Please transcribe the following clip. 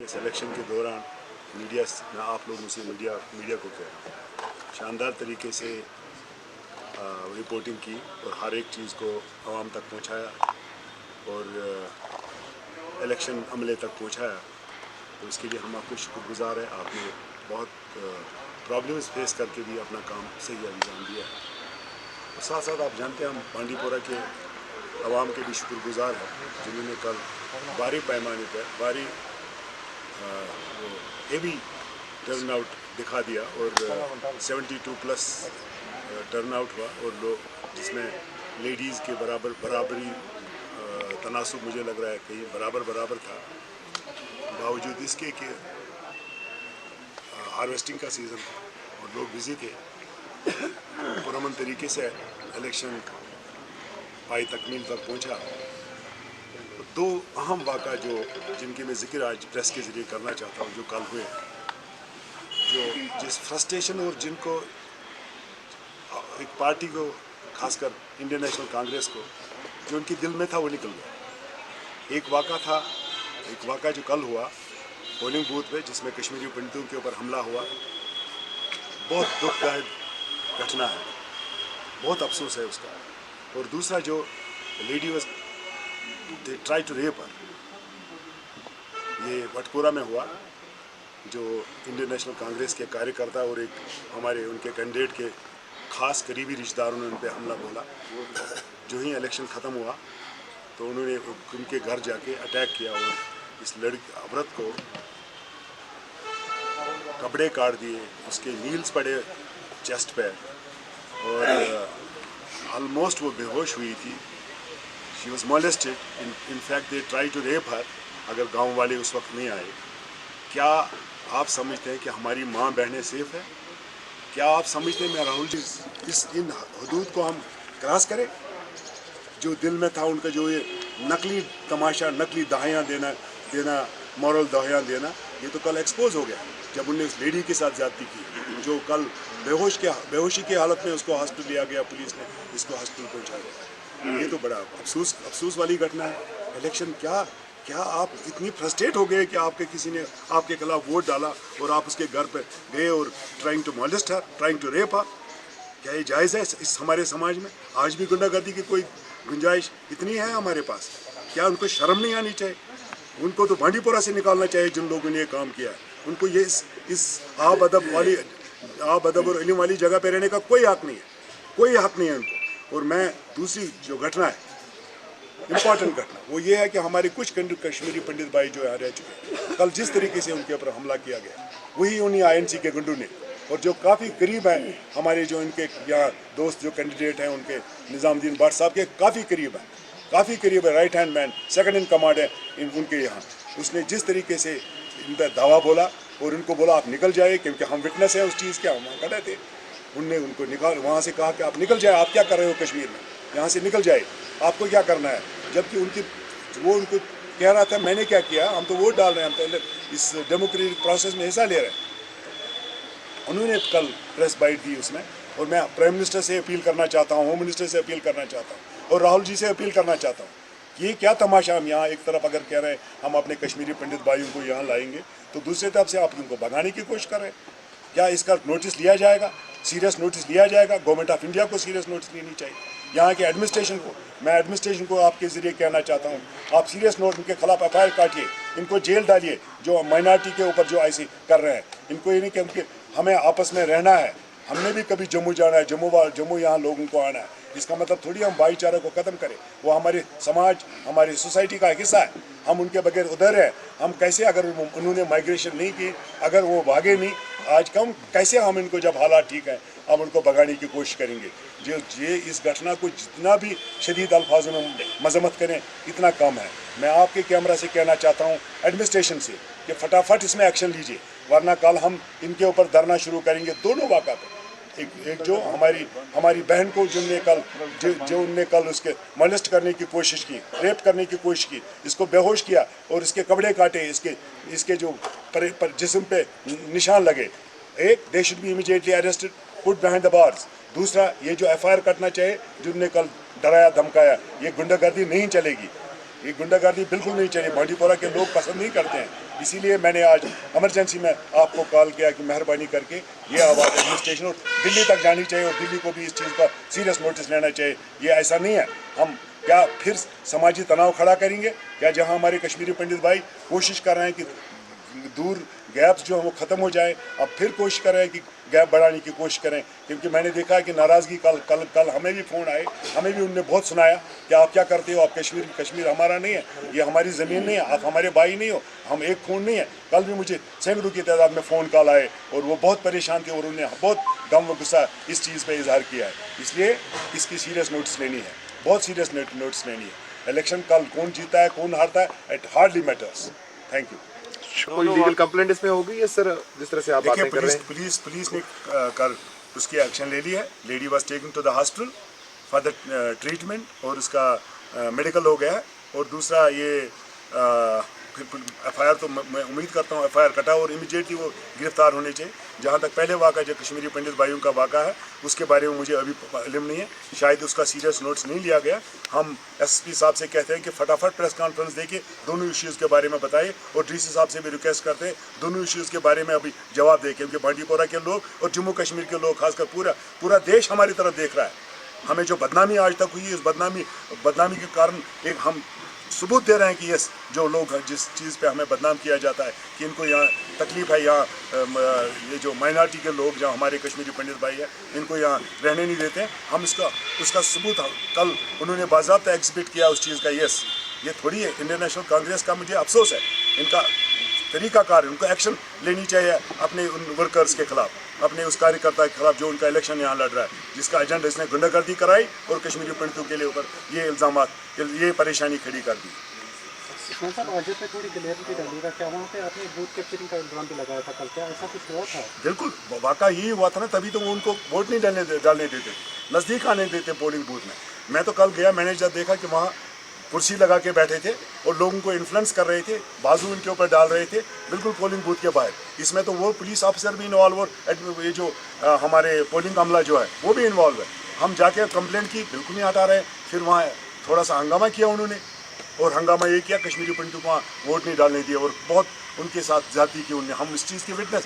इस इलेक्शन के दौरान मीडिया, मैं आप लोगों से मीडिया को कह रहा हूँ, शानदार तरीके से रिपोर्टिंग की और हर एक चीज़ को आवाम तक पहुँचाया और इलेक्शन अमले तक पहुँचाया। तो इसके लिए हम आपको शुक्रगुजार हैं। आपने बहुत प्रॉब्लम्स फेस करके भी अपना काम सही अंजाम दिया है। और साथ साथ आप जानते हैं हम बांडीपोरा के अवाम के भी शुक्रगुजार हैं जिन्होंने कल भारी पैमाने पर भारी हेवी टर्न आउट दिखा दिया और 72+ टर्न आउट हुआ और लोग जिसमें लेडीज़ के बराबरी तनासुब मुझे लग रहा है कहीं बराबर था। बावजूद इसके कि हार्वेस्टिंग का सीज़न था और लोग बिज़ी थे, पुरअमन तरीके से इलेक्शन पाई तकमील तक पहुंचा। दो अहम वाक़ा जिनकी मैं ज़िक्र आज प्रेस के ज़रिए करना चाहता हूं, जो कल हुए, जो जिस फ्रस्ट्रेशन और जिनको एक पार्टी को, खासकर इंडियन नेशनल कांग्रेस को, जो उनके दिल में था वो निकल गया। एक वाक़ा जो कल हुआ पोलिंग बूथ पे, जिसमें कश्मीरी पंडितों के ऊपर हमला हुआ, बहुत दुखदायक घटना है, बहुत अफसोस है उसका। और दूसरा जो lady was they try to rape her, ये वटकोरा में हुआ, जो इंडियन नेशनल कांग्रेस के कार्यकर्ता और एक हमारे उनके कैंडिडेट के खास करीबी रिश्तेदारों ने उन पर हमला बोला। जो ही इलेक्शन ख़त्म हुआ तो उन्होंने उनके घर जाके अटैक किया और इस औरत को कपड़े काट दिए, उसके नील्स पड़े चेस्ट पे और ऑलमोस्ट वो बेहोश हुई थी। She was molested, in fact they try to rape her, अगर गांव वाले उस वक्त नहीं आए। क्या आप समझते हैं कि हमारी माँ बहनें सेफ है? क्या आप समझते हैं मैं राहुल जी इन हदूद को हम क्रॉस करें? जो दिल में था उनका, जो ये नकली तमाशा, नकली दहाइयाँ देना मॉरल दहाइयाँ देना, ये तो कल एक्सपोज हो गया जब उनने उस लेडी के साथ ज़्यादती की, जो कल बेहोशी की हालत में उसको हॉस्पिटल लिया गया, पुलिस ने इसको हॉस्पिटल पहुंचा दिया। ये तो बड़ा अफसोस वाली घटना है। इलेक्शन क्या आप इतनी फ्रस्ट्रेट हो गए कि आपके किसी ने आपके खिलाफ वोट डाला और आप उसके घर पर गए और trying to molest her, trying to rape her? क्या ये जायज़ है इस हमारे समाज में? आज भी गुंडागर्दी की कोई गुंजाइश इतनी है हमारे पास? क्या उनको शर्म नहीं आनी चाहिए? उनको तो बांडीपोरा से निकालना चाहिए जिन लोगों ने ये काम किया है। उनको ये इस आब अदब और इल्म वाली जगह पे रहने का कोई हक नहीं है, कोई हक नहीं है उनको। और मैं दूसरी जो घटना है, इम्पॉर्टेंट घटना, वो ये है कि हमारे कुछ कश्मीरी पंडित भाई जो यहाँ रह चुके हैं, कल जिस तरीके से उनके ऊपर हमला किया गया, वही उन्हीं INC के गुंडों ने, और जो काफ़ी करीब हैं हमारे, जो इनके यहाँ दोस्त जो कैंडिडेट हैं उनके, निज़ामुद्दीन भट्ट साहब के काफ़ी करीब है, right hand man, second in command है उनके यहाँ। उसने जिस तरीके से इन पर दावा बोला और उनको बोला आप निकल जाए, क्योंकि हम विटनेस हैं उस चीज़ के, हम वहाँ खड़े थे। उनने उनको वहाँ से कहा कि आप निकल जाए, आप क्या कर रहे हो कश्मीर में, यहाँ से निकल जाए, आपको क्या करना है? जबकि वो उनको कह रहा था मैंने क्या किया, हम तो वोट डाल रहे हैं, हम तो इस डेमोक्रेटिक प्रोसेस में हिस्सा ले रहे हैं। उन्होंने कल प्रेस बाइट दी उसमें, और मैं प्राइम मिनिस्टर से अपील करना चाहता हूँ, होम मिनिस्टर से अपील करना चाहता हूँ और राहुल जी से अपील करना चाहता हूँ। ये क्या तमाशा, हम यहाँ एक तरफ अगर कह रहे हैं हम अपने कश्मीरी पंडित भाइयों को यहाँ लाएंगे, तो दूसरी तरफ से आप उनको भगाने की कोशिश कर रहे हैं। क्या इसका नोटिस लिया जाएगा, सीरियस नोटिस लिया जाएगा? गवर्नमेंट ऑफ इंडिया को सीरियस नोटिस लेनी चाहिए। यहाँ के एडमिनिस्ट्रेशन को, मैं एडमिनिस्ट्रेशन को आपके ज़रिए कहना चाहता हूँ, आप सीरियस नोट इनके खिलाफ FIR काटिए, इनको जेल डालिए, जो माइनॉरिटी के ऊपर जो ऐसे कर रहे हैं। इनको ये नहीं कि हमें आपस में रहना है, हमने भी कभी जम्मू जाना है, जम्मू यहाँ लोगों को आना है, इसका मतलब थोड़ी हम भाईचारे को ख़त्म करें। वो हमारे समाज, हमारी सोसाइटी का एक हिस्सा है, हम उनके बगैर उधर हैं। हम कैसे, अगर उन्होंने माइग्रेशन नहीं की, अगर वो भागे नहीं आज कम, कैसे हम इनको, जब हालात ठीक है, हम उनको भगाने की कोशिश करेंगे? जो ये इस घटना को जितना भी शदीद अल्फाजों में मजम्मत करें इतना कम है। मैं आपके कैमरा से कहना चाहता हूँ एडमिनिस्ट्रेशन से कि फटाफट इसमें एक्शन लीजिए, वरना कल हम इनके ऊपर धरना शुरू करेंगे दोनों वाक़ा पे। एक जो हमारी बहन को जो उनने कल उसके मोलेस्ट करने की कोशिश की, रेप करने की कोशिश की, इसको बेहोश किया और इसके कपड़े काटे, इसके जो जिस्म पे निशान लगे, एक they should be immediately arrested, put behind the bars. दूसरा, ये जो FIR कटना चाहिए जिनने कल डराया धमकाया, ये गुंडागर्दी नहीं चलेगी, ये गुंडागर्दी बिल्कुल नहीं चलेगी। बांडीपोरा के लोग पसंद नहीं करते हैं اسی لیے میں نے آج ایمرجنسی میں آپ کو کال کیا کہ مہربانی کر کے یہ آواز ایڈمنسٹریشن اور دلی تک جانی چاہیے اور دلی کو بھی اس چیز کا سیریس نوٹس لینا چاہیے. یہ ایسا نہیں ہے ہم کیا پھر سماجی تناؤ کھڑا کریں گے کیا؟ جہاں ہمارے کشمیری پنڈت بھائی کوشش کر رہے ہیں کہ دور گیپس جو ہیں وہ ختم ہو جائے, اب پھر کوشش کر رہے ہیں کہ گیپ بڑھانے کی کوشش کریں, کیونکہ میں نے دیکھا ہے کہ ناراضگی کل ہمیں بھی فون آئے, ہمیں بھی ان نے بہت سنایا کہ آپ کیا کرتے ہو, آپ کشمیر ہمارا نہیں ہے, یہ ہماری زمین نہیں ہے, آپ ہمارے بھائی نہیں ہو, ہم ایک خون نہیں ہے. کل بھی مجھے سینکڑوں کی تعداد میں فون کال آئے اور وہ بہت پریشان تھے اور انہوں نے بہت غم و غصہ اس چیز پہ اظہار کیا ہے. اس لیے اس کی سیریس نوٹس لینی ہے, بہت سیریس نوٹس لینی ہے. الیکشن کل کون جیتا ہے کون ہارتا ہے it hardly matters. Thank you. کوئی لیگل کمپلینٹ اس میں ہوگی ہے سر جس طرح سے آپ باتیں کر رہے ہیں؟ پولیس نے کل اس کی ایکشن لے لی ہے. Lady was taken to the hospital for the treatment اور اس کا میڈیکل ہو گیا ہے. اور دوسرا یہ ایف آئی آر تو میں امید کرتا ہوں ایف آئی آر کٹا اور امیڈیٹلی وہ گرفتار ہونے چاہیے. جہاں تک پہلے واقعہ جو کشمیری پنڈت بھائیوں کا واقعہ ہے اس کے بارے میں مجھے ابھی علم نہیں ہے, شاید اس کا سیریس نوٹس نہیں لیا گیا. ہم ایس پی صاحب سے کہتے ہیں کہ فٹافٹ پریس کانفرنس دے کے دونوں ایشوز کے بارے میں بتائے اور ڈی سی صاحب سے بھی ریکویسٹ کرتے ہیں دونوں ایشوز کے بارے میں ابھی جواب دے, کیونکہ بانڈی پورہ کے لوگ اور جموں کشمیر کے لوگ خاص کر پورا دیش ہماری طرف دیکھ رہا ہے. ہمیں جو بدنامی آج تک ہوئی اس بدنامی کے کارن ایک ہم ثبوت دے رہے ہیں کہ یہ جو لوگ جس چیز پہ ہمیں بدنام کیا جاتا ہے کہ ان کو یہاں تکلیف ہے, یہاں یہ جو مائنارٹی کے لوگ جہاں ہمارے کشمیری پنڈت بھائی ہیں ان کو یہاں رہنے نہیں دیتے, ہم اس کا ثبوت کل انہوں نے باضابطہ ایگزبٹ کیا اس چیز کا. یس یہ تھوڑی ہے انڈین نیشنل کانگریس کا مجھے افسوس ہے, ان کا طریقہ کار, ان کو ایکشن لینی چاہیے اپنے ان ورکرز کے خلاف, اپنے اس کاریہ کرتا کے خلاف جو ان کا الیکشن یہاں لڑ رہا ہے, جس کا ایجنڈ اس نے گنڈا گردی کرائی اور کشمیری پنڈتوں کے لیے اوپر یہ الزامات یہ پریشانی کھڑی کر دی. بالکل واقعہ یہی ہوا تھا نا, تبھی تو وہ ان کو ووٹ نہیں ڈالنے دیتے, نزدیک آنے دیتے پولنگ بوتھ میں. میں تو کل گیا, میں نے جب دیکھا کہ وہاں کرسی لگا کے بیٹھے تھے اور لوگوں کو انفلوئنس کر رہے تھے, بازو ان کے اوپر ڈال رہے تھے بالکل پولنگ بوتھ کے باہر. اس میں تو وہ پولیس آفیسر بھی انوالو اور یہ جو ہمارے پولنگ عملہ جو ہے وہ بھی انوالو ہے. ہم جا کے کمپلینٹ کی, بالکل نہیں ہٹا رہے. پھر وہاں تھوڑا سا ہنگامہ کیا انہوں نے, اور ہنگامہ یہ کیا کشمیری پنڈتوں کو وہاں ووٹ نہیں ڈالنے دیے اور بہت ان کے ساتھ زیادتی کی انہوں نے. ہم اس چیز کی وٹنس